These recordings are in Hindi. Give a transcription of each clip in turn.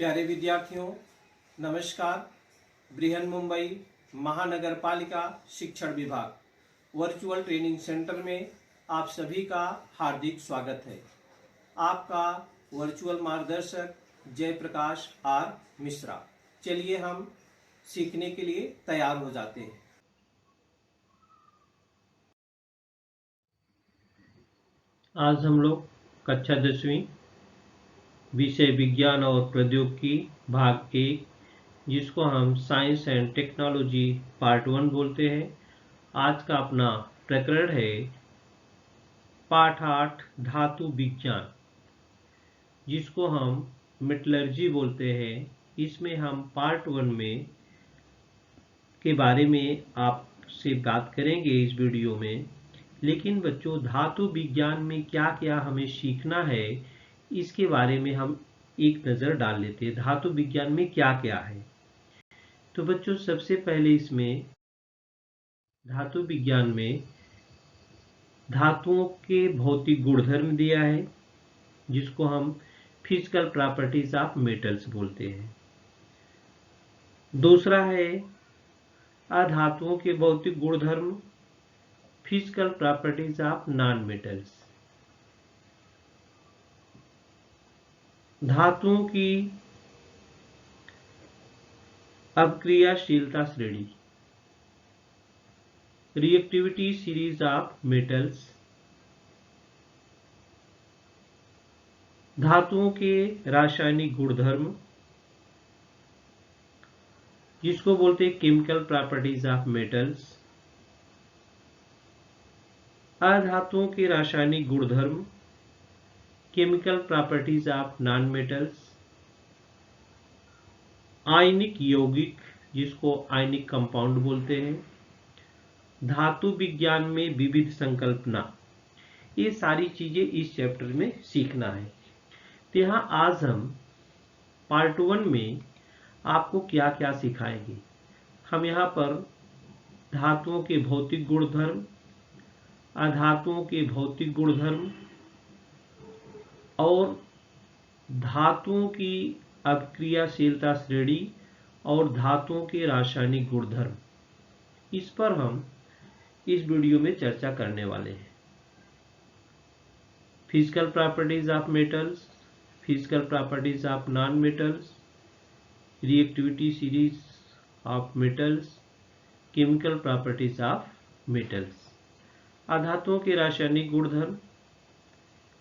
प्यारे विद्यार्थियों, नमस्कार। बृहन मुंबई महानगर पालिका शिक्षण विभाग वर्चुअल ट्रेनिंग सेंटर में आप सभी का हार्दिक स्वागत है। आपका वर्चुअल मार्गदर्शक जयप्रकाश आर मिश्रा। चलिए हम सीखने के लिए तैयार हो जाते हैं। आज हम लोग कक्षा 10वीं विषय विज्ञान और प्रौद्योगिकी भाग 1, जिसको हम साइंस एंड टेक्नोलॉजी पार्ट 1 बोलते हैं। आज का अपना प्रकरण है पाठ 8 धातु विज्ञान, जिसको हम मेटलर्जी बोलते हैं। इसमें हम पार्ट 1 में के बारे में आपसे बात करेंगे इस वीडियो में। लेकिन बच्चों, धातु विज्ञान में क्या क्या हमें सीखना है, इसके बारे में हम एक नज़र डाल लेते हैं। धातु विज्ञान में क्या क्या है। तो बच्चों, सबसे पहले इसमें धातु विज्ञान में धातुओं के भौतिक गुणधर्म दिया है, जिसको हम फिजिकल प्रॉपर्टीज ऑफ मेटल्स बोलते हैं। दूसरा है अधातुओं के भौतिक गुणधर्म, physical properties of non metals. धातुओं की अपक्रियाशीलता श्रेणी, रिएक्टिविटी सीरीज ऑफ मेटल्स। धातुओं के रासायनिक गुणधर्म, जिसको बोलते हैं केमिकल प्रॉपर्टीज ऑफ मेटल्स। अधातुओं के रासायनिक गुणधर्म, chemical properties of non metals. आयनिक यौगिक, जिसको आयनिक कंपाउंड बोलते हैं। धातु विज्ञान में विविध संकल्पना, ये सारी चीजें इस चैप्टर में सीखना है। तो यहाँ आज हम पार्ट 1 में आपको क्या क्या सिखाएंगे। हम यहाँ पर धातुओं के भौतिक गुणधर्म, अधातुओं के भौतिक गुणधर्म और धातुओं की अपक्रियाशीलता श्रेणी और धातुओं के रासायनिक गुणधर्म, इस पर हम इस वीडियो में चर्चा करने वाले हैं। Physical properties of metals, physical properties of non metals, reactivity series of metals, chemical properties of metals. अधातुओं के रासायनिक गुणधर्म,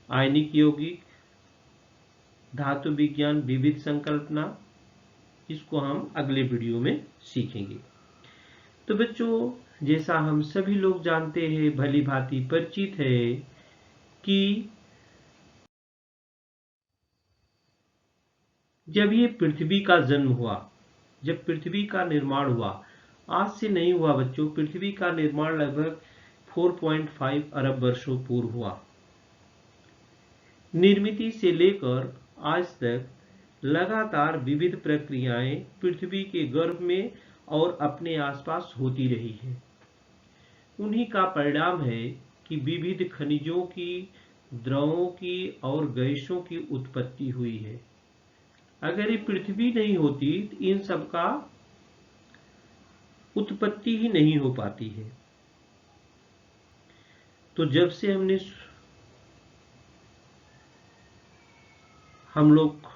आयनिक यौगिक, धातु विज्ञान विविध संकल्पना, इसको हम अगले वीडियो में सीखेंगे। तो बच्चों, जैसा हम सभी लोग जानते हैं, भली भांति परिचित है कि जब ये पृथ्वी का जन्म हुआ, जब पृथ्वी का निर्माण हुआ, आज से नहीं हुआ बच्चों। पृथ्वी का निर्माण लगभग 4.5 अरब वर्षों पूर्व हुआ। निर्मित से लेकर आज तक लगातार विविध प्रक्रियाएं पृथ्वी के गर्भ में और अपने आसपास होती रही है। उन्हीं का परिणाम है कि विविध खनिजों की, द्रवों की और गैसों की उत्पत्ति हुई है। अगर ये पृथ्वी नहीं होती तो इन सब का उत्पत्ति ही नहीं हो पाती है। तो जब से हम लोग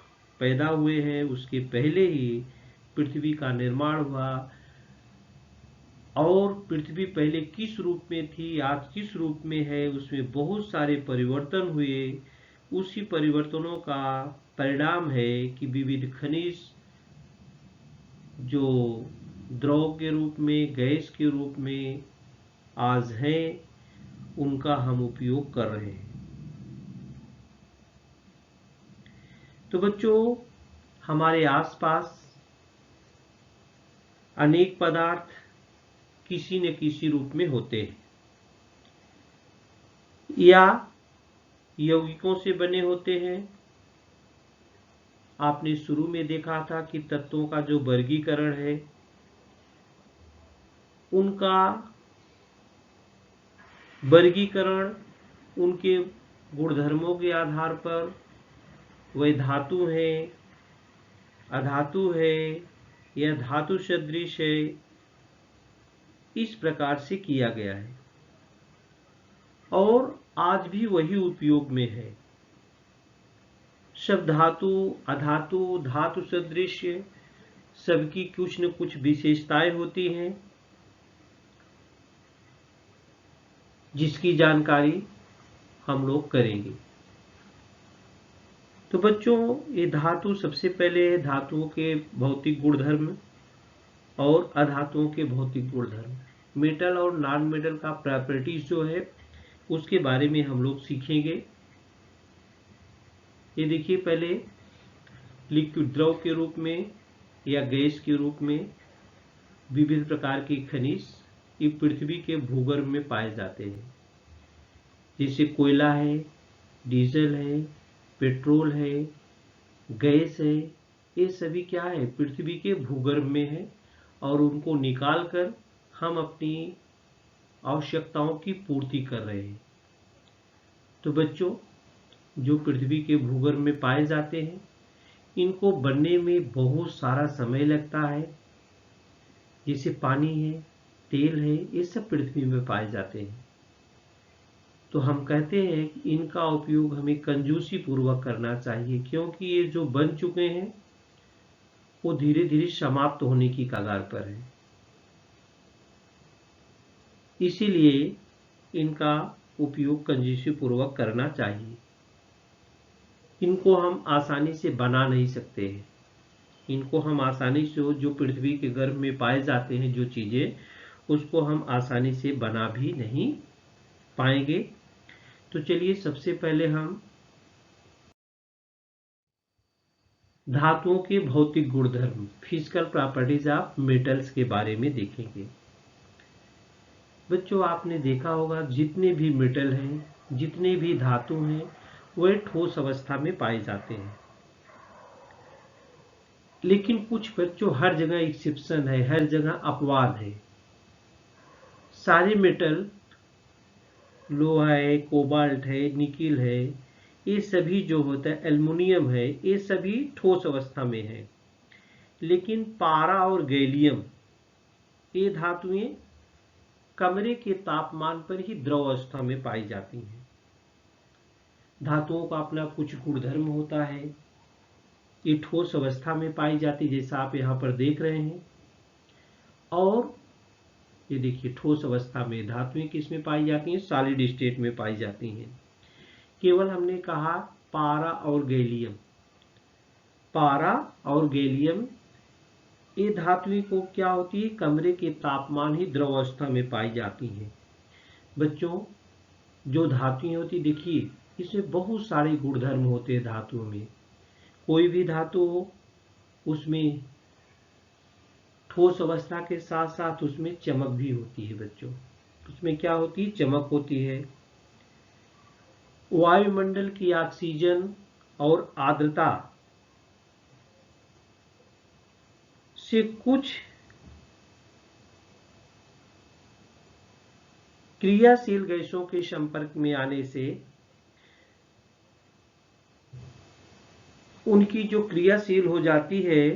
पैदा हुए हैं, उसके पहले ही पृथ्वी का निर्माण हुआ। और पृथ्वी पहले किस रूप में थी, आज किस रूप में है, उसमें बहुत सारे परिवर्तन हुए। उसी परिवर्तनों का परिणाम है कि विविध खनिज जो द्रव के रूप में, गैस के रूप में आज हैं, उनका हम उपयोग कर रहे हैं। तो बच्चों, हमारे आसपास अनेक पदार्थ किसी न किसी रूप में होते हैं, या यौगिकों से बने होते हैं। आपने शुरू में देखा था कि तत्वों का जो वर्गीकरण है, उनका वर्गीकरण उनके गुणधर्मों के आधार पर, वे धातु हैं, अधातु है या धातु सदृश है, इस प्रकार से किया गया है और आज भी वही उपयोग में है। सब धातु, अधातु, धातु सदृश सबकी कुछ न कुछ विशेषताएं होती हैं जिसकी जानकारी हम लोग करेंगे। तो बच्चों, ये धातु सबसे पहले है धातुओं के भौतिक गुणधर्म और अधातुओं के भौतिक गुणधर्म। मेटल और नॉन मेटल का प्रॉपर्टीज जो है उसके बारे में हम लोग सीखेंगे। ये देखिए, पहले लिक्विड द्रव के रूप में या गैस के रूप में विविध प्रकार के खनिज ये पृथ्वी के भूगर्भ में पाए जाते हैं, जैसे कोयला है, डीजल है, पेट्रोल है, गैस है। ये सभी क्या है, पृथ्वी के भूगर्भ में है और उनको निकालकर हम अपनी आवश्यकताओं की पूर्ति कर रहे हैं। तो बच्चों, जो पृथ्वी के भूगर्भ में पाए जाते हैं इनको बनने में बहुत सारा समय लगता है। जैसे पानी है, तेल है, ये सब पृथ्वी में पाए जाते हैं। तो हम कहते हैं कि इनका उपयोग हमें कंजूसी पूर्वक करना चाहिए, क्योंकि ये जो बन चुके हैं वो धीरे धीरे समाप्त होने की कगार पर है। इसीलिए इनका उपयोग कंजूसी पूर्वक करना चाहिए। इनको हम आसानी से बना नहीं सकते हैं। इनको हम आसानी से, जो पृथ्वी के गर्भ में पाए जाते हैं जो चीजें, उसको हम आसानी से बना भी नहीं पाएंगे। तो चलिए सबसे पहले हम धातुओं के भौतिक गुणधर्म, फिजिकल प्रॉपर्टीज ऑफ मेटल्स के बारे में देखेंगे। बच्चों, आपने देखा होगा जितने भी मेटल हैं, जितने भी धातु हैं, वह ठोस अवस्था में पाए जाते हैं। लेकिन कुछ बच्चों हर जगह एक्सेप्शन है, हर जगह अपवाद है। सारे मेटल, लोहा है, कोबाल्ट है, निकिल है, ये सभी जो होता है, एल्युमिनियम है, ये सभी ठोस अवस्था में है। लेकिन पारा और गैलियम, ये धातुएं कमरे के तापमान पर ही द्रव अवस्था में पाई जाती हैं। धातुओं का अपना कुछ गुणधर्म होता है। ये ठोस अवस्था में पाई जाती, जैसा आप यहाँ पर देख रहे हैं। और ये देखिए, ठोस अवस्था में धातुएं किस में पाई जाती हैं, सॉलिड स्टेट में पाई जाती हैं। केवल हमने कहा पारा और गैलियम, पारा और गैलियम ये धातुएं को क्या होती है, कमरे के तापमान ही द्रव अवस्था में पाई जाती हैं। बच्चों, जो धातुएं होती, देखिए इसमें बहुत सारे गुणधर्म होते हैं धातुओं में। कोई भी धातु हो उसमें ठोस अवस्था के साथ साथ उसमें चमक भी होती है। बच्चों, उसमें क्या होती है, चमक होती है। वायुमंडल की ऑक्सीजन और आर्द्रता से कुछ क्रियाशील गैसों के संपर्क में आने से उनकी जो क्रियाशील हो जाती है,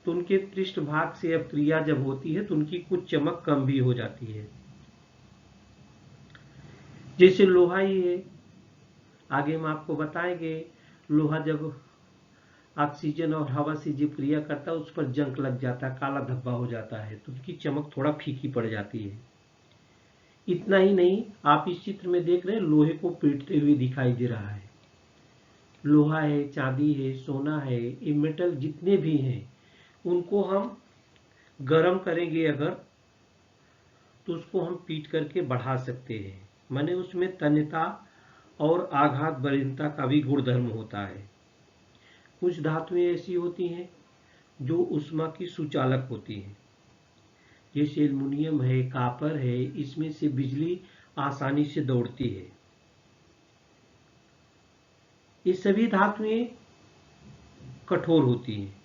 तो उनके पृष्ठभाग से अब क्रिया जब होती है तो उनकी कुछ चमक कम भी हो जाती है। जैसे लोहा ही है, आगे हम आपको बताएंगे। लोहा जब ऑक्सीजन और हवा से जब क्रिया करता है उस पर जंग लग जाता है, काला धब्बा हो जाता है, तो उसकी चमक थोड़ा फीकी पड़ जाती है। इतना ही नहीं, आप इस चित्र में देख रहे हैं लोहे को पीटते हुए दिखाई दे रहा है। लोहा है, चांदी है, सोना है, ये मेटल जितने भी हैं उनको हम गर्म करेंगे अगर, तो उसको हम पीट करके बढ़ा सकते हैं। माने उसमें तन्यता और आघात बलहीनता का भी गुणधर्म होता है। कुछ धातुएं ऐसी होती हैं जो ऊष्मा की सुचालक होती हैं, जैसे एल्युमिनियम है, कॉपर है, इसमें से बिजली आसानी से दौड़ती है। ये सभी धातुएं कठोर होती हैं।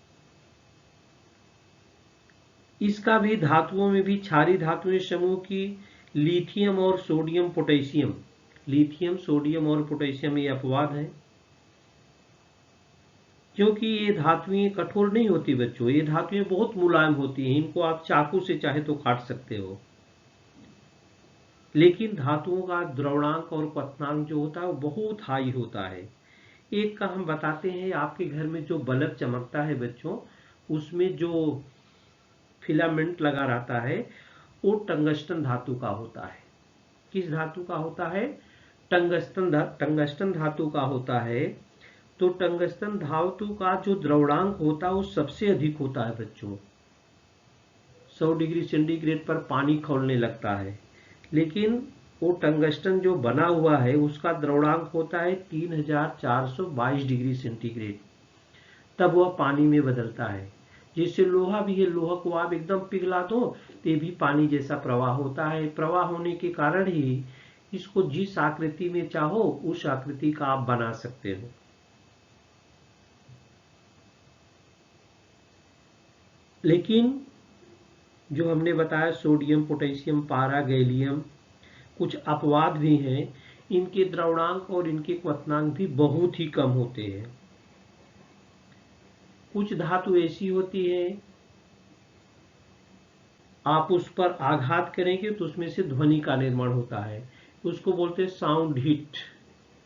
इसका भी धातुओं में भी क्षारीय धातुएं समूह की लिथियम और सोडियम पोटेशियम, लिथियम, सोडियम और पोटेशियम ये अपवाद है। क्योंकि ये धातुएं कठोर नहीं होती बच्चों, ये धातुएं बहुत मुलायम होती हैं, इनको आप चाकू से चाहे तो काट सकते हो। लेकिन धातुओं का द्रवणांक और क्वथनांक जो होता है वो बहुत हाई होता है। एक का हम बताते हैं, आपके घर में जो बल्ब चमकता है बच्चों, उसमें जो फिलामेंट लगा रहता है वो टंगस्टन धातु का होता है। किस धातु का होता है? टंगस्टन धातु का होता है। तो टंगस्टन धातु का जो द्रवणांक होता है वो सबसे अधिक होता है बच्चों। 100 डिग्री सेंटीग्रेड पर पानी खौलने लगता है, लेकिन वो टंगस्टन जो बना हुआ है उसका द्रवणांक होता है 3422 डिग्री सेंटीग्रेड, तब वह पानी में बदलता है। जैसे लोहा भी है, लोहा को आप एकदम पिघला दो तो ये भी पानी जैसा प्रवाह होता है। प्रवाह होने के कारण ही इसको जिस आकृति में चाहो उस आकृति का आप बना सकते हो। लेकिन जो हमने बताया सोडियम, पोटेशियम, पारा, गैलियम, कुछ अपवाद भी हैं, इनके द्रवणांक और इनके क्वथनांक भी बहुत ही कम होते हैं। कुछ धातु ऐसी होती है आप उस पर आघात करेंगे तो उसमें से ध्वनि का निर्माण होता है, उसको बोलते हैं साउंड हिट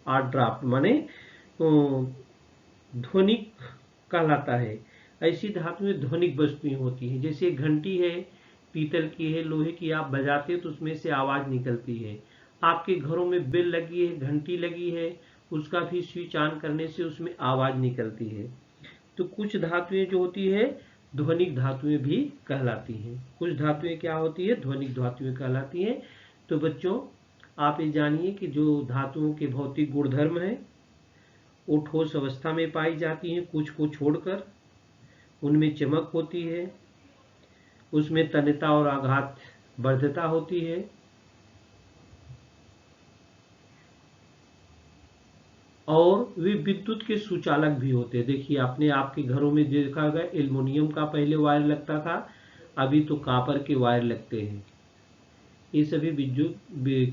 और ड्राफ्ट, माने ध्वनिक कहलाता है। ऐसी धातुएं ध्वनिक वस्तुएं होती हैं, जैसे घंटी है, पीतल की है, लोहे की, आप बजाते हो तो उसमें से आवाज निकलती है। आपके घरों में बेल लगी है, घंटी लगी है, उसका भी स्विच ऑन करने से उसमें आवाज निकलती है। तो कुछ धातुएं जो होती है ध्वनिक धातुएं भी कहलाती हैं। कुछ धातुएं क्या होती है? ध्वनिक धातुएं कहलाती हैं। तो बच्चों आप ये जानिए कि जो धातुओं के भौतिक गुणधर्म है वो ठोस अवस्था में पाई जाती हैं, कुछ को छोड़कर। उनमें चमक होती है, उसमें तन्यता और आघात वर्धता होती है, और वे विद्युत के सुचालक भी होते हैं। देखिए आपने आपके घरों में देखा होगा, एल्युमिनियम का पहले वायर लगता था, अभी तो कॉपर के वायर लगते हैं। ये सभी विद्युत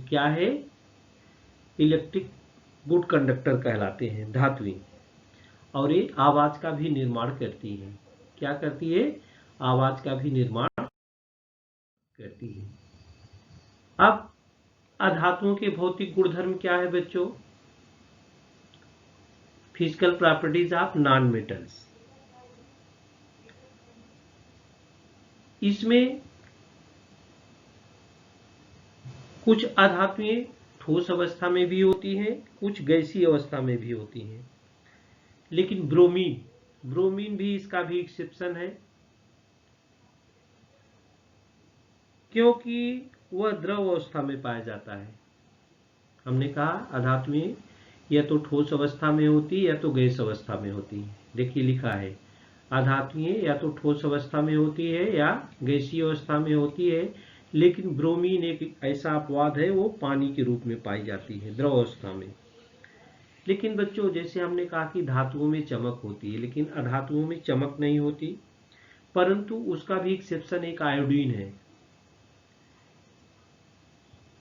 क्या है? इलेक्ट्रिक गुड कंडक्टर कहलाते हैं धातुएं, और ये आवाज का भी निर्माण करती है। क्या करती है? आवाज का भी निर्माण करती है। अब अधातुओं के भौतिक गुणधर्म क्या है बच्चों? Physical properties of non metals. इसमें कुछ अधातुएं ठोस अवस्था में भी होती हैं, कुछ गैसीय अवस्था में भी होती हैं। लेकिन ब्रोमीन भी इसका भी एक्सेप्शन है, क्योंकि वह द्रव अवस्था में पाया जाता है। हमने कहा अधातुएं या तो ठोस अवस्था में होती है या तो गैस अवस्था में होती है। देखिए लिखा है अधातुएं या तो ठोस अवस्था में होती है या गैसीय अवस्था में होती है, लेकिन ब्रोमीन एक ऐसा अपवाद है, वो पानी के रूप में पाई जाती है द्रव अवस्था में। लेकिन बच्चों जैसे हमने कहा कि धातुओं में चमक होती है, लेकिन अधातुओं में चमक नहीं होती, परंतु उसका भी एक्सेप्शन एक आयोडीन है,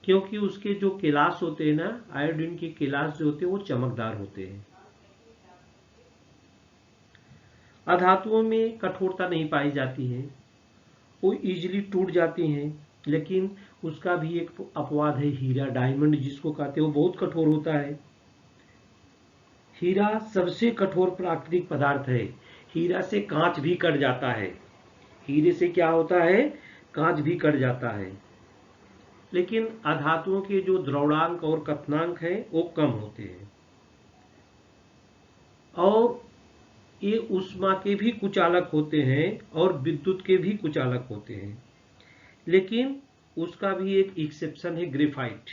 क्योंकि उसके जो केलास होते हैं ना, आयोडीन के केलास जो होते हैं वो चमकदार होते हैं। अधातुओं में कठोरता नहीं पाई जाती है, वो इजीली टूट जाती हैं, लेकिन उसका भी एक अपवाद है हीरा, डायमंड जिसको कहते हैं, वो बहुत कठोर होता है। हीरा सबसे कठोर प्राकृतिक पदार्थ है। हीरा से कांच भी कट जाता है, हीरे से क्या होता है? कांच भी कट जाता है। लेकिन अधातुओं के जो द्रवणांक और क्वथनांक हैं वो कम होते हैं, और ये ऊष्मा के भी कुचालक होते हैं और विद्युत के भी कुचालक होते हैं। लेकिन उसका भी एक एक्सेप्शन है, ग्रेफाइट।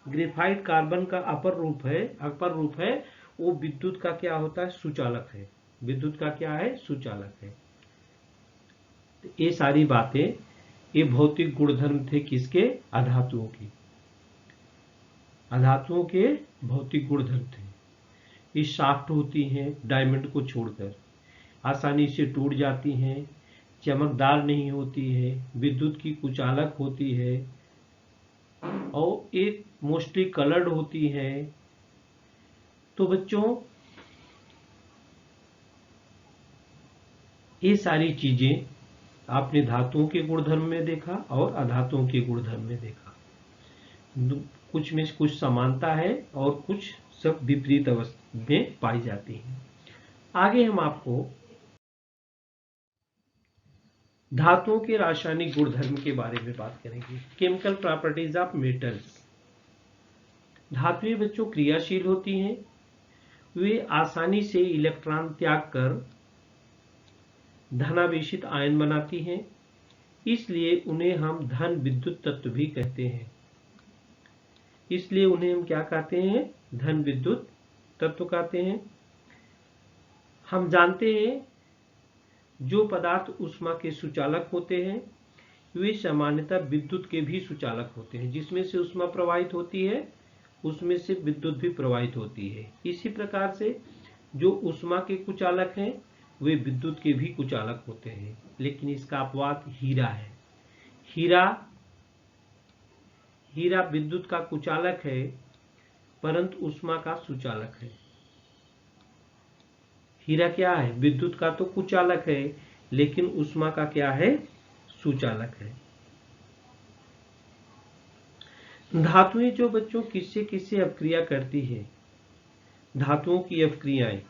ग्रेफाइट कार्बन का अपर रूप है, वो विद्युत का क्या होता है? सुचालक है। विद्युत का क्या है? सुचालक है। तो ये सारी बातें, ये भौतिक गुणधर्म थे किसके? अधातुओं के। अधातुओं के भौतिक गुणधर्म थे। ये शाफ्ट होती हैं डायमंड को छोड़कर, आसानी से टूट जाती हैं, चमकदार नहीं होती है, विद्युत की कुचालक होती है, और एक मोस्टली कलर्ड होती है। तो बच्चों ये सारी चीजें आपने धातुओं के गुणधर्म में देखा और अधातुओं के गुणधर्म में देखा। कुछ में कुछ समानता है और कुछ सब विपरीत अवस्था में पाई जाती है। आगे हम आपको धातुओं के रासायनिक गुणधर्म के बारे में बात करेंगे। Chemical properties of metals. धातुएं बच्चों क्रियाशील होती हैं, वे आसानी से इलेक्ट्रॉन त्याग कर धनावेशित आयन बनाती हैं, इसलिए उन्हें हम धन विद्युत तत्व भी कहते हैं। इसलिए उन्हें हम क्या कहते हैं? धन विद्युत तत्व कहते हैं। हम जानते हैं जो पदार्थ ऊष्मा के सुचालक होते हैं वे सामान्यतः विद्युत के भी सुचालक होते हैं। जिसमें से ऊष्मा प्रवाहित होती है उसमें से विद्युत भी प्रवाहित होती है। इसी प्रकार से जो ऊष्मा के कुचालक हैं वे विद्युत के भी कुचालक होते हैं। लेकिन इसका अपवाद हीरा है। हीरा विद्युत का कुचालक है परंतु ऊष्मा का सुचालक है। हीरा क्या है? विद्युत का तो कुचालक है लेकिन ऊष्मा का क्या है? सुचालक है। धातुएं जो बच्चों किससे किससे अपक्रिया करती है? धातुओं की अपक्रियाएं।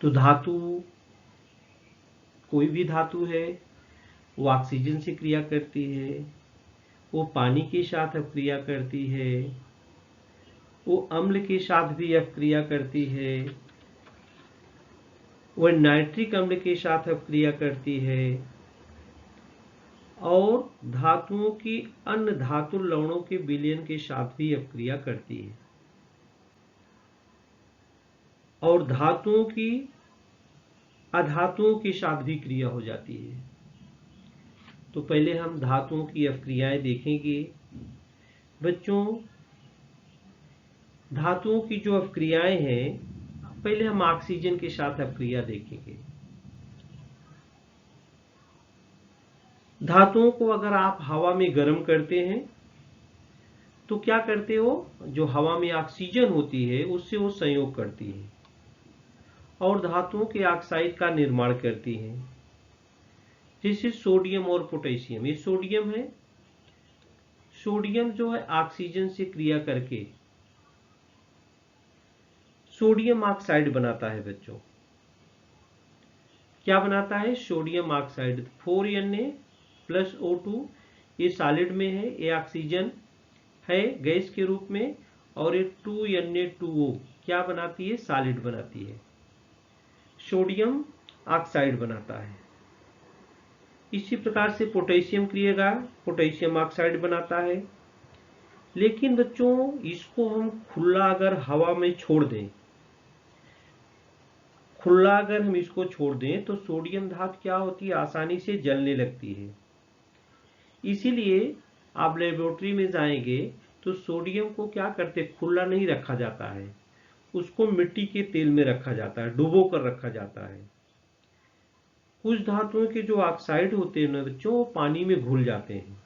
तो धातु, कोई भी धातु है वो ऑक्सीजन से क्रिया करती है, वो पानी के साथ अपक्रिया करती है, वो अम्ल के साथ भी अपक्रिया करती है, वह नाइट्रिक अम्ल के साथ अपक्रिया करती है और धातुओं की अन्य धातु लवणों के विलयन के साथ भी अपक्रिया करती है और धातुओं की अधातुओं के साथ भी क्रिया हो जाती है। तो पहले हम धातुओं की अपक्रियाएं देखेंगे। बच्चों धातुओं की जो अपक्रियाएं हैं, पहले हम ऑक्सीजन के साथ अपक्रिया देखेंगे। धातुओं को अगर आप हवा में गर्म करते हैं तो क्या करते हो? जो हवा में ऑक्सीजन होती है उससे वो संयोग करती है और धातुओं के ऑक्साइड का निर्माण करती है, जैसे सोडियम और पोटेशियम। ये सोडियम है, सोडियम जो है ऑक्सीजन से क्रिया करके सोडियम ऑक्साइड बनाता है। बच्चों क्या बनाता है? Sodium oxide. 4Na+O2 ये सॉलिड में है, ये ऑक्सीजन है गैस के रूप में और ये 2Na2O क्या बनाती है? सॉलिड बनाती है, सोडियम ऑक्साइड बनाता है। इसी प्रकार से पोटेशियम क्रिएगा, पोटेशियम ऑक्साइड बनाता है। लेकिन बच्चों इसको हम खुला अगर हवा में छोड़ दें, खुला अगर हम इसको छोड़ दें तो सोडियम धातु क्या होती है? आसानी से जलने लगती है। इसीलिए आप लेबोरेटरी में जाएंगे तो सोडियम को क्या करते? खुला नहीं रखा जाता है, उसको मिट्टी के तेल में रखा जाता है, डुबो कर रखा जाता है। कुछ धातुओं के जो ऑक्साइड होते हैं ना बच्चों, वो पानी में घुल जाते हैं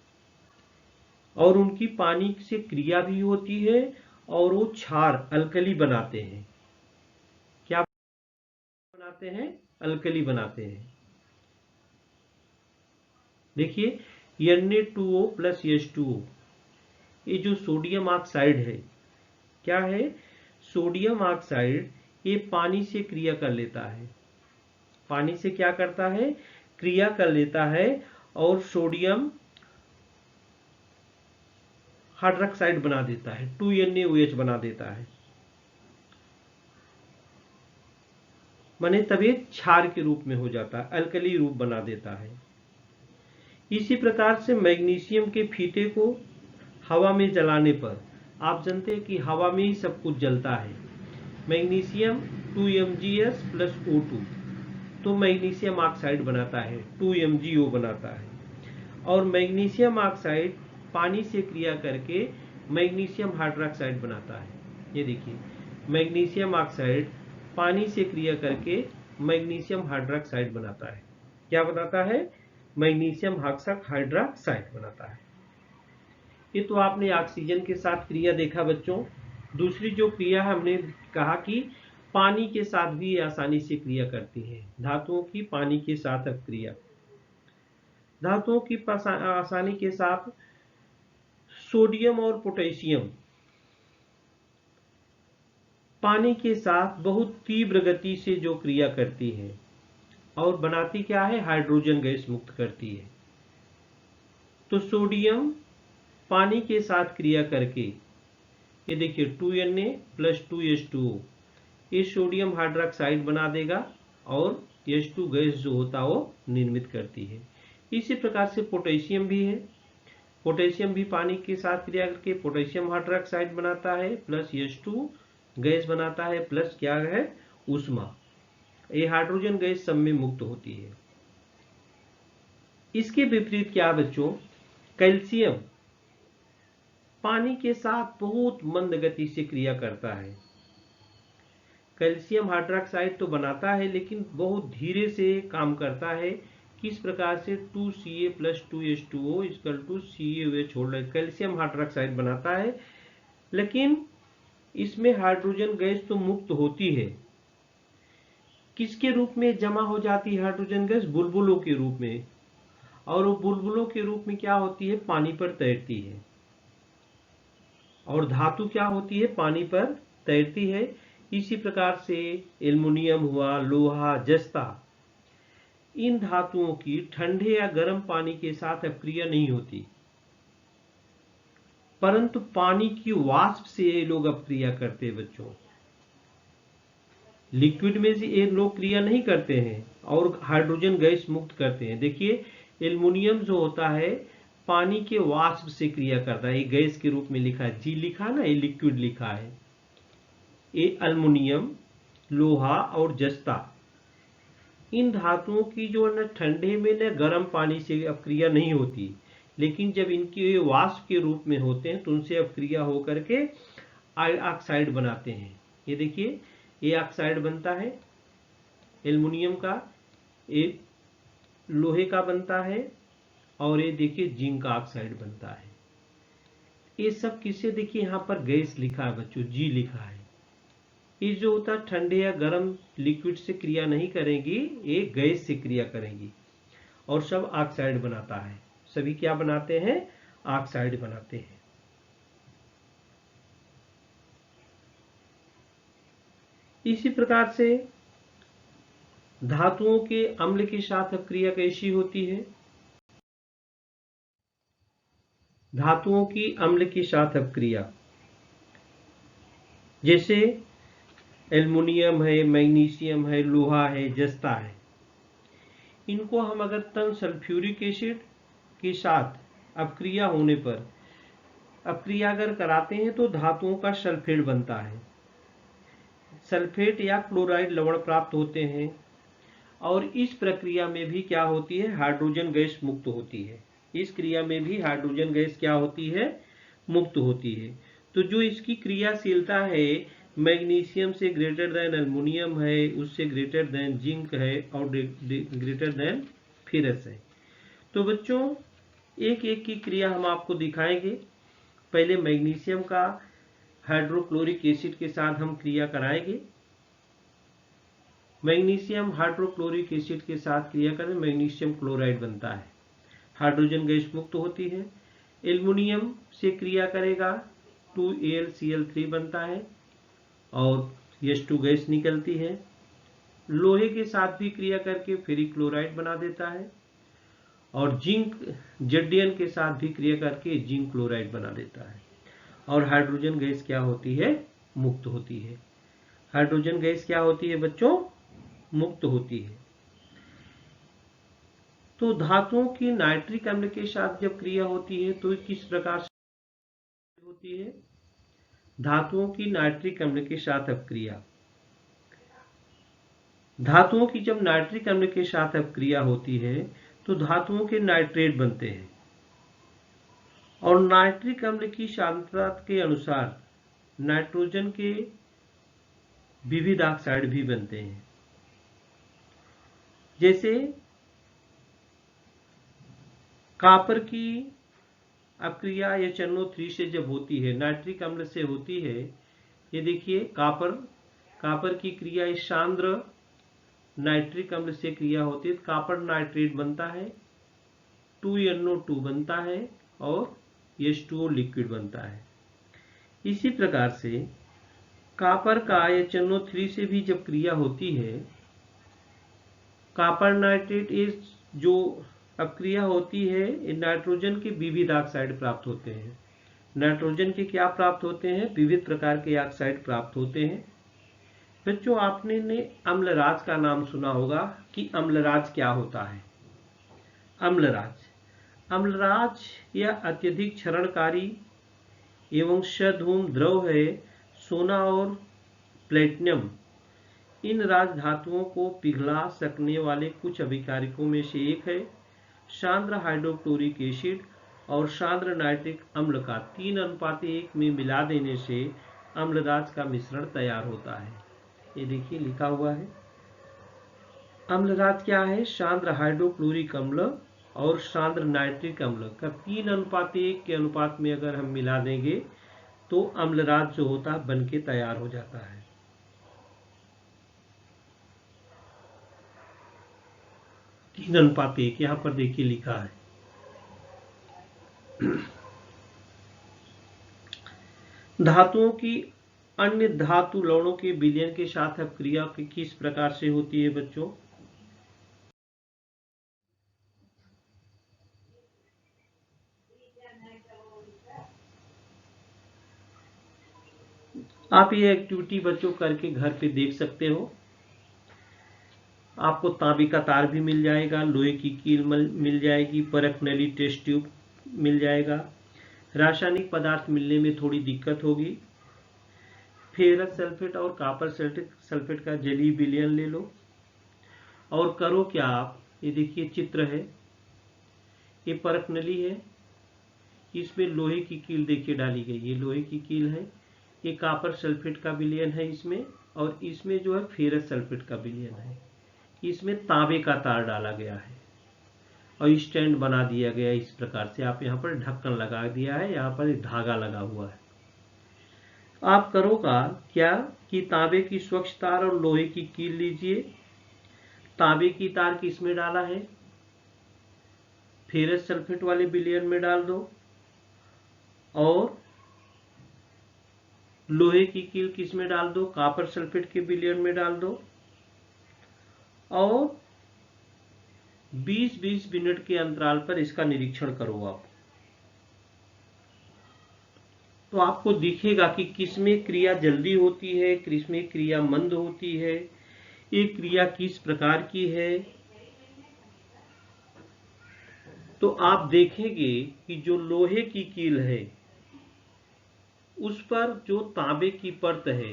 और उनकी पानी से क्रिया भी होती है और वो क्षार अल्कली बनाते हैं। क्या बनाते हैं? अल्कली बनाते हैं। देखिए Na2O+H2O, ये जो सोडियम ऑक्साइड है क्या है? सोडियम ऑक्साइड ये पानी से क्रिया कर लेता है। पानी से क्या करता है? क्रिया कर लेता है और सोडियम हाइड्रोक्साइड बना देता है, 2NaOH बना देता है। माने तभी क्षार के रूप में हो जाता है, अल्कली रूप बना देता है। इसी प्रकार से मैग्नीशियम के फीते को हवा में जलाने पर, आप जानते हैं कि हवा में ही सब कुछ जलता है। मैग्नीशियम 2Mgs+O2 तो मैग्नीशियम ऑक्साइड बनाता है, 2MgO बनाता है और मैग्नीशियम ऑक्साइड पानी से क्रिया करके मैग्नीशियम हाइड्रोक्साइड बनाता है। ये देखिए मैग्नीशियम ऑक्साइड पानी से क्रिया करके मैग्नीशियम हाइड्रोक्साइड बनाता है। क्या बनाता है? मैग्नीशियम हाइड्रोक्साइड बनाता है। ये तो आपने ऑक्सीजन के साथ क्रिया देखा बच्चों। दूसरी जो क्रिया है हमने कहा कि पानी के साथ भी आसानी से क्रिया करती है। धातुओं की पानी के साथ अपक्रिया। धातुओं की आसानी के साथ सोडियम और पोटेशियम पानी के साथ बहुत तीव्र गति से जो क्रिया करती है और बनाती क्या है, हाइड्रोजन गैस मुक्त करती है। तो सोडियम पानी के साथ क्रिया करके, ये देखिए 2Na + 2H2O, ये सोडियम हाइड्रोक्साइड बना देगा और H2 गैस जो होता वो निर्मित करती है। इसी प्रकार से पोटेशियम भी है। पोटेशियम भी पानी के साथ क्रिया करके पोटेशियम हाइड्रोक्साइड बनाता है प्लस H2 गैस बनाता है प्लस क्या है, ऊष्मा। ये हाइड्रोजन गैस सब में मुक्त होती है। इसके विपरीत क्या बच्चों, कैल्शियम पानी के साथ बहुत मंद गति से क्रिया करता है। कैल्शियम हाइड्रोक्साइड तो बनाता है लेकिन बहुत धीरे से काम करता है। किस प्रकार से, 2Ca + 2H2O = CaOH छोड़ रहे, कैल्शियम हाइड्रोक्साइड बनाता है लेकिन इसमें हाइड्रोजन गैस तो मुक्त होती है। किसके रूप में जमा हो जाती है हाइड्रोजन गैस, बुलबुलों के रूप में। और वो बुलबुलों के रूप में क्या होती है, पानी पर तैरती है। और धातु क्या होती है, पानी पर तैरती है। इसी प्रकार से एल्युमिनियम हुआ, लोहा, जस्ता, इन धातुओं की ठंडे या गर्म पानी के साथ अपक्रिया नहीं होती, परंतु पानी की वाष्प से ये लोग अपक्रिया करते हैं बच्चों। लिक्विड में से ये लोग क्रिया नहीं करते हैं और हाइड्रोजन गैस मुक्त करते हैं। देखिए एल्युमिनियम जो होता है पानी के वाष्प से क्रिया करता है, ये गैस के रूप में लिखा है, जी लिखा ना, ये लिक्विड लिखा है। ये एल्युमिनियम, लोहा और जस्ता, इन धातुओं की जो है ना ठंडे में न गर्म पानी से अपक्रिया नहीं होती, लेकिन जब इनके वाष्प के रूप में होते हैं तो उनसे अपक्रिया होकर के ऑक्साइड बनाते हैं। ये देखिए ये ऑक्साइड बनता है एल्युमिनियम का, ये लोहे का बनता है और ये देखिए जिंक का ऑक्साइड बनता है। ये सब किससे, देखिए यहाँ पर गैस लिखा है बच्चों, जी लिखा है। ये जो होता है ठंडे या गर्म लिक्विड से क्रिया नहीं करेगी, ये गैस से क्रिया करेगी और सब ऑक्साइड बनाता है। सभी क्या बनाते हैं, ऑक्साइड बनाते हैं। इसी प्रकार से धातुओं के अम्ल के साथ अपक्रिया कैसी होती है, धातुओं की अम्ल के साथ अपक्रिया, जैसे एल्युमिनियम है, मैग्नीशियम है, लोहा है, जस्ता है, इनको हम अगर तन सल्फ्यूरिक एसिड के साथ अपक्रिया होने पर अपक्रिया अगर कराते हैं तो धातुओं का सल्फेट बनता है। सल्फेट या क्लोराइड लवण प्राप्त होते हैं और इस प्रक्रिया में भी क्या होती है, हाइड्रोजन गैस मुक्त होती है। इस क्रिया में भी हाइड्रोजन गैस क्या होती है, मुक्त होती है। तो जो इसकी क्रियाशीलता है मैग्नीशियम से ग्रेटर देन एल्युमिनियम है, उससे ग्रेटर देन जिंक है और ग्रेटर देन फेरस है। तो बच्चों एक एक की क्रिया हम आपको दिखाएंगे। पहले मैग्नीशियम का हाइड्रोक्लोरिक एसिड के साथ हम क्रिया कराएंगे। मैग्नीशियम हाइड्रोक्लोरिक एसिड के साथ क्रिया करें मैग्नीशियम क्लोराइड बनता है, हाइड्रोजन गैस मुक्त होती है। एल्युमिनियम से क्रिया करेगा 2AlCl3 बनता है और H2 गैस निकलती है। लोहे के साथ भी क्रिया करके फेरिक क्लोराइड बना देता है और जिंक Zn के साथ भी क्रिया करके जिंक क्लोराइड बना देता है और हाइड्रोजन गैस क्या होती है, मुक्त होती है। हाइड्रोजन गैस क्या होती है बच्चों, मुक्त होती है। तो धातुओं की नाइट्रिक अम्ल के साथ जब क्रिया होती है तो किस प्रकार से होती है, धातुओं की नाइट्रिक अम्ल के साथ अपक्रिया। धातुओं की जब नाइट्रिक अम्ल के साथ अपक्रिया होती है तो धातुओं के नाइट्रेट बनते हैं और नाइट्रिक अम्ल की सांद्रता के अनुसार नाइट्रोजन के विविध ऑक्साइड भी बनते हैं। जैसे कॉपर की अपक्रिया HNO3 से जब होती है, नाइट्रिक अम्ल से होती है, ये देखिए कॉपर कॉपर की क्रिया इस सांद्र नाइट्रिक अम्ल से क्रिया होती है, कॉपर नाइट्रेट बनता है, 2NO2 बनता है और H2O लिक्विड बनता है। इसी प्रकार से कॉपर का HNO3 से भी जब क्रिया होती है, कॉपर नाइट्रेट इस जो अपक्रिया होती है, नाइट्रोजन के विविध ऑक्साइड प्राप्त होते हैं। नाइट्रोजन के क्या प्राप्त होते हैं? विविध प्रकार के ऑक्साइड प्राप्त होते हैं। बच्चों, आपने ने अम्लराज का नाम सुना होगा कि अम्लराज क्या होता है। अम्लराज यह अत्यधिक क्षरणकारी एवं सधूम द्रव है। सोना और प्लेटिनम इन राज धातुओं को पिघला सकने वाले कुछ अभिकारिकों में से एक है। सांद्र हाइड्रोक्लोरिक एसिड और सांद्र नाइट्रिक अम्ल का 3:1 में मिला देने से अम्लराज का मिश्रण तैयार होता है। ये देखिए लिखा हुआ है। अम्लराज क्या है? सांद्र हाइड्रोक्लोरिक अम्ल और सांद्र नाइट्रिक अम्ल का 3:1 के अनुपात में अगर हम मिला देंगे तो अम्लराज जो होता है बन के तैयार हो जाता है। तीन अनुपात एक यहाँ पर देखिए लिखा है। धातुओं की अन्य धातु लवणों के विलयन के साथ अपक्रिया किस प्रकार से होती है बच्चों? आप ये एक्टिविटी बच्चों करके घर पे देख सकते हो। आपको तांबे का तार भी मिल जाएगा, लोहे की कील मिल जाएगी, परख नली टेस्ट ट्यूब मिल जाएगा। रासायनिक पदार्थ मिलने में थोड़ी दिक्कत होगी। फेरस सल्फेट और कॉपर सल्फेट का जलीय विलयन ले लो और करो क्या आप, ये देखिए चित्र है, ये परख नली है, इसमें लोहे की कील देखिए डाली गई, ये लोहे की कील है, ये कॉपर सल्फेट का विलयन है इसमें, और इसमें जो है फेरस सल्फेट का विलयन है। इसमें तांबे का तार डाला गया है और स्टैंड बना दिया गया इस प्रकार से। आप यहाँ पर ढक्कन लगा दिया है, यहाँ पर एक धागा लगा हुआ है। आप करोगा क्या कि तांबे की स्वच्छ तार और लोहे की कील लीजिए। तांबे की तार किसमें डाला है? फेरस सल्फेट वाले विलयन में डाल दो, और लोहे की कील किसमें डाल दो? कॉपर सल्फेट के विलयन में डाल दो, और 20-20 मिनट के अंतराल पर इसका निरीक्षण करो आप। तो आपको दिखेगा कि किसमें क्रिया जल्दी होती है, किसमें क्रिया मंद होती है, ये क्रिया किस प्रकार की है। तो आप देखेंगे कि जो लोहे की कील है उस पर जो तांबे की परत है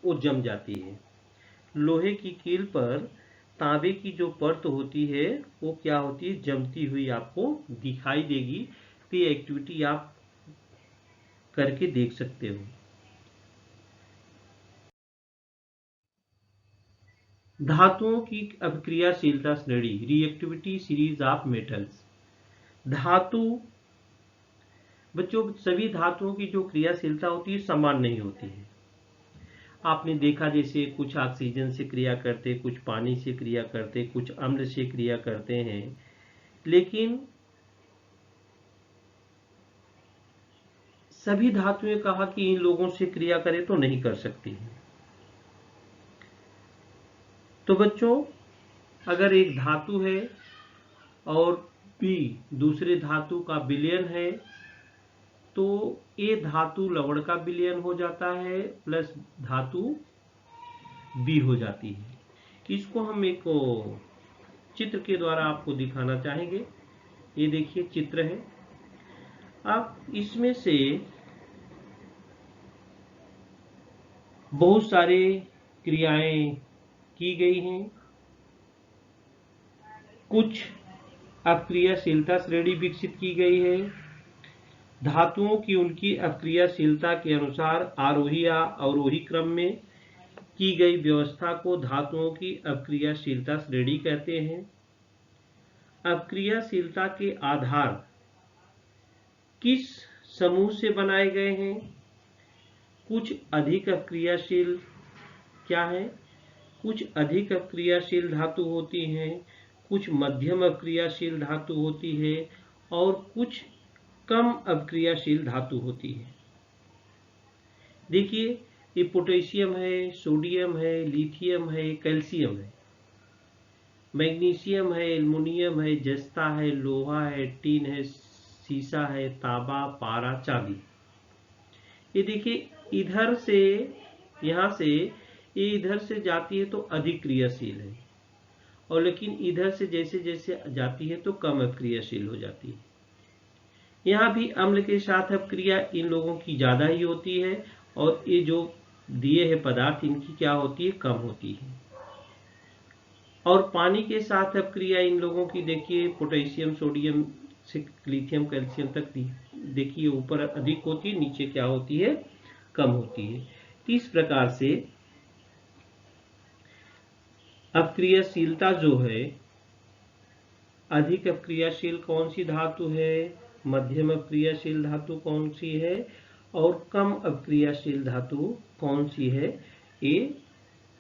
वो जम जाती है। लोहे की कील पर तांबे की जो परत होती है वो क्या होती है? जमती हुई आपको दिखाई देगी। तो ये एक्टिविटी आप करके देख सकते हो। धातुओं की अपक्रियाशीलता श्रेणी, रिएक्टिविटी सीरीज ऑफ मेटल्स। धातु बच्चों, सभी धातुओं की जो क्रियाशीलता होती है समान नहीं होती है। आपने देखा जैसे कुछ ऑक्सीजन से क्रिया करते, कुछ पानी से क्रिया करते, कुछ अम्ल से क्रिया करते हैं, लेकिन सभी धातुएं कहा कि इन लोगों से क्रिया करें तो नहीं कर सकती है। तो बच्चों, अगर एक धातु है और भी दूसरे धातु का विलयन है तो ये धातु लवण का विलयन हो जाता है प्लस धातु बी हो जाती है। इसको हम एक चित्र के द्वारा आपको दिखाना चाहेंगे। ये देखिए चित्र है। अब इसमें से बहुत सारे क्रियाएं की गई हैं। कुछ अपक्रियाशीलता श्रेणी विकसित की गई है। धातुओं की उनकी अपक्रियाशीलता के अनुसार आरोही या अवरोही क्रम में की गई व्यवस्था को धातुओं की अपक्रियाशीलता श्रेणी कहते हैं। अपक्रियाशीलता के आधार किस समूह से बनाए गए हैं? कुछ अधिक अपक्रियाशील क्या है, कुछ अधिक अपक्रियाशील धातु होती हैं, कुछ मध्यम अपक्रियाशील धातु होती है और कुछ कम अपक्रियाशील धातु होती है। देखिए, ये पोटेशियम है, सोडियम है, लिथियम है, कैल्शियम है, मैग्नीशियम है, एल्युमिनियम है, जस्ता है, लोहा है, टीन है, सीसा है, तांबा, पारा, चांदी। ये देखिए, इधर से यहाँ से ये इधर से जाती है तो अधिक क्रियाशील है, और लेकिन इधर से जैसे जैसे जाती है तो कम अपक्रियाशील हो जाती है। यहाँ भी अम्ल के साथ अपक्रिया इन लोगों की ज्यादा ही होती है, और ये जो दिए हैं पदार्थ इनकी क्या होती है, कम होती है। और पानी के साथ अपक्रिया इन लोगों की देखिए, पोटेशियम, सोडियम से लिथियम, कैल्शियम तक देखिए ऊपर अधिक होती है, नीचे क्या होती है, कम होती है। इस प्रकार से अपक्रियाशीलता जो है, अधिक अपक्रियाशील कौन सी धातु है, मध्यम अपक्रियाशील धातु कौन सी है, और कम अपक्रियाशील धातु कौन सी है, ये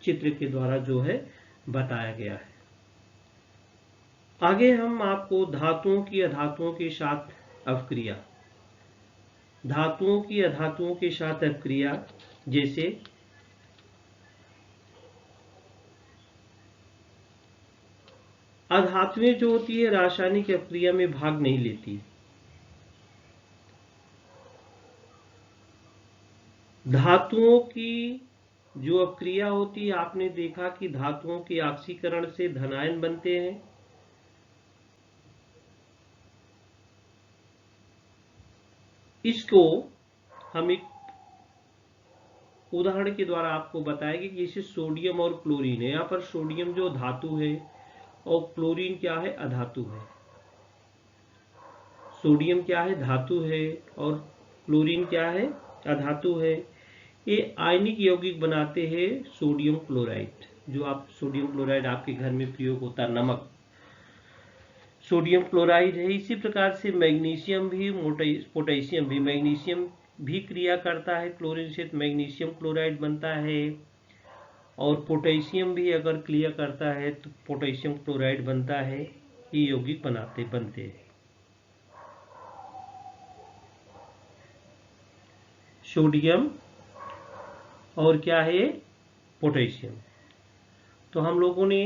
चित्र के द्वारा जो है बताया गया है। आगे हम आपको धातुओं की अधातुओं के साथ अपक्रिया, धातुओं की अधातुओं के साथ अपक्रिया, जैसे अधातुएं जो होती है रासायनिक अपक्रिया में भाग नहीं लेती। धातुओं की जो अपक्रिया होती है, आपने देखा कि धातुओं के ऑक्सीकरण से धनायन बनते हैं। इसको हम एक उदाहरण के द्वारा आपको बताएंगे कि जैसे सोडियम और क्लोरीन है। यहाँ पर सोडियम जो धातु है और क्लोरीन क्या है, अधातु है। सोडियम क्या है, धातु है, और क्लोरीन क्या है, अधातु है। ये आयनिक यौगिक बनाते हैं सोडियम क्लोराइड, जो आप सोडियम क्लोराइड आपके घर में प्रयोग होता है, नमक सोडियम क्लोराइड है। इसी प्रकार से मैग्नीशियम भी, पोटेशियम भी, मैग्नीशियम भी क्रिया करता है क्लोरीन से, तो मैग्नीशियम क्लोराइड बनता है, और पोटेशियम भी अगर क्रिया करता है तो पोटेशियम क्लोराइड बनता है। ये यौगिक बनते हैं। सोडियम और क्या है, पोटेशियम। तो हम लोगों ने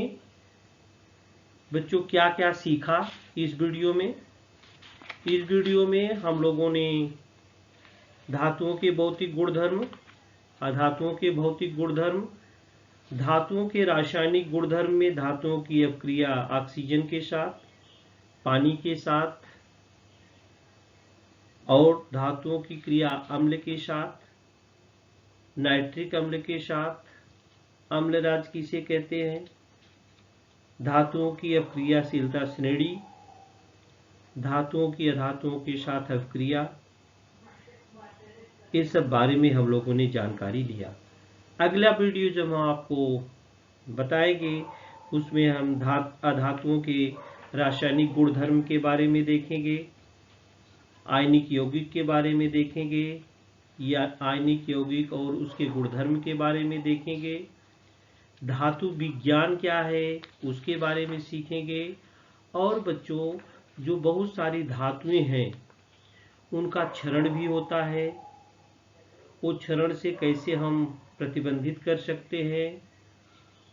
बच्चों क्या क्या सीखा इस वीडियो में। इस वीडियो में हम लोगों ने धातुओं के भौतिक गुणधर्म, अधातुओं के भौतिक गुणधर्म, धातुओं के रासायनिक गुणधर्म में धातुओं की अपक्रिया ऑक्सीजन के साथ, पानी के साथ, और धातुओं की क्रिया अम्ल के साथ, नाइट्रिक अम्ल के साथ, अम्लराज किसे कहते हैं, धातुओं की अपक्रियाशीलता श्रेणी, धातुओं की अधातुओं के साथ अपक्रिया, इस सब बारे में हम लोगों ने जानकारी दिया। अगला वीडियो जब हम आपको बताएंगे उसमें हम अधातुओं के रासायनिक गुणधर्म के बारे में देखेंगे, आयनिक यौगिक के बारे में देखेंगे, या आयनिक यौगिक और उसके गुणधर्म के बारे में देखेंगे, धातु विज्ञान क्या है उसके बारे में सीखेंगे। और बच्चों, जो बहुत सारी धातुएं हैं उनका क्षरण भी होता है, वो क्षरण से कैसे हम प्रतिबंधित कर सकते हैं,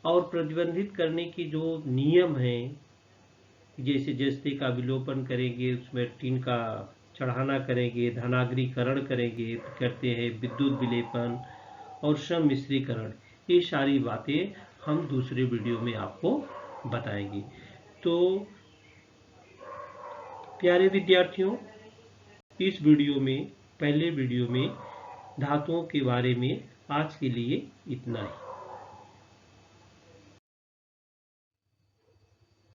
और प्रतिबंधित करने की जो नियम हैं, जैसे जस्ते का विलोपन करेंगे, उसमें टीन का चढ़ाना करेंगे, धनाग्रीकरण करेंगे, करते हैं विद्युत विलेपन और सम्मिश्रीकरण, ये सारी बातें हम दूसरे वीडियो में आपको बताएंगे। तो प्यारे विद्यार्थियों, इस वीडियो में, पहले वीडियो में धातुओं के बारे में आज के लिए इतना ही।